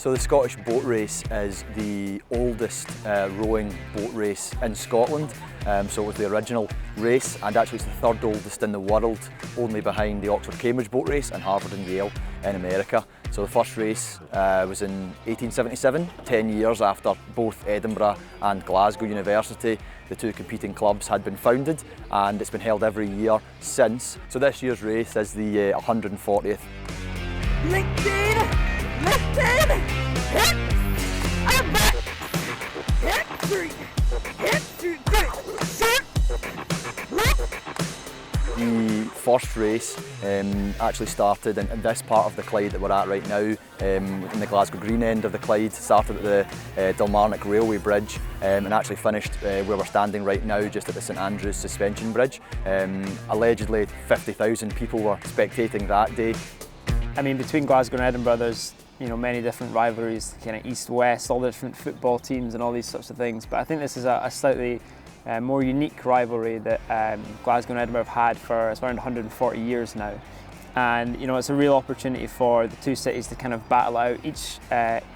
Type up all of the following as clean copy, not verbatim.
So the Scottish boat race is the oldest rowing boat race in Scotland. So it was the original race, and actually it's the third oldest in the world, only behind the Oxford-Cambridge boat race and Harvard and Yale in America. So the first race was in 1877, 10 years after both Edinburgh and Glasgow University, the two competing clubs, had been founded, and it's been held every year since. So this year's race is the 140th. Lifted, hit, I'm back, hit, three, shoot, lift. The first race actually started in this part of the Clyde that we're at right now, in the Glasgow Green end of the Clyde. Started at the Dalmarnock Railway Bridge and actually finished where we're standing right now, just at the St Andrews Suspension Bridge. Allegedly 50,000 people were spectating that day. I mean, between Glasgow and Edinburgh, there's many different rivalries, kind of east-west, all the different football teams and all these sorts of things. But I think this is a slightly more unique rivalry that Glasgow and Edinburgh have had for around 140 years now. And it's a real opportunity for the two cities to kind of battle out. Each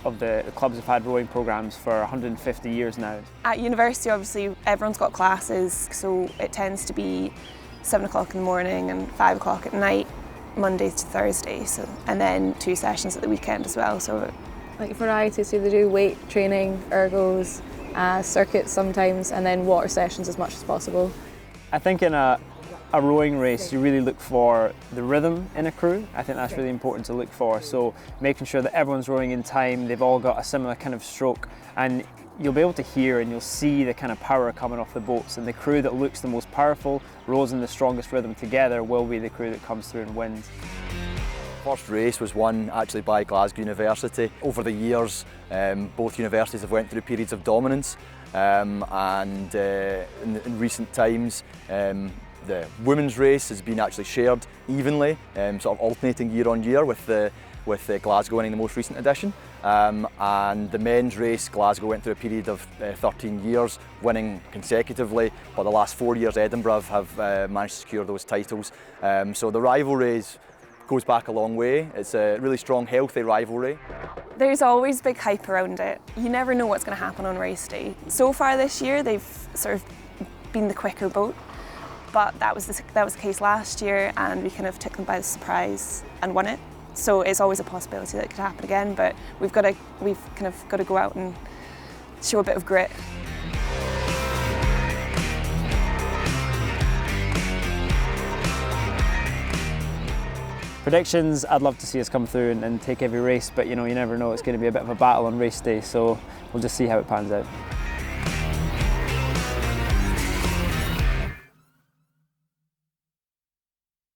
of the clubs have had rowing programmes for 150 years now. At university, obviously, everyone's got classes, so it tends to be 7 o'clock in the morning and 5 o'clock at night, Monday to Thursday, and then 2 sessions at the weekend as well. So, like variety, so they do weight training, ergos, circuits sometimes, and then water sessions as much as possible. I think in a rowing race, you really look for the rhythm in a crew. I think that's really important to look for. So making sure that everyone's rowing in time, they've all got a similar kind of stroke, and you'll be able to hear and you'll see the kind of power coming off the boats, and the crew that looks the most powerful, rows in the strongest rhythm together, will be the crew that comes through and wins. First race was won actually by Glasgow University. Over the years, both universities have went through periods of dominance, and in recent times, the women's race has been actually shared evenly, sort of alternating year on year, with Glasgow winning the most recent edition. And the men's race, Glasgow went through a period of 13 years, winning consecutively, but the last 4 years Edinburgh have managed to secure those titles. So the rivalry goes back a long way. It's a really strong, healthy rivalry. there's always big hype around it. You never know what's going to happen on race day. So far this year, they've sort of been the quicker boat, but that was the case last year, and we kind of took them by surprise and won it. So it's always a possibility that it could happen again, but we've kind of got to go out and show a bit of grit. Predictions, I'd love to see us come through and take every race, but you never know, it's going to be a bit of a battle on race day, so we'll just see how it pans out.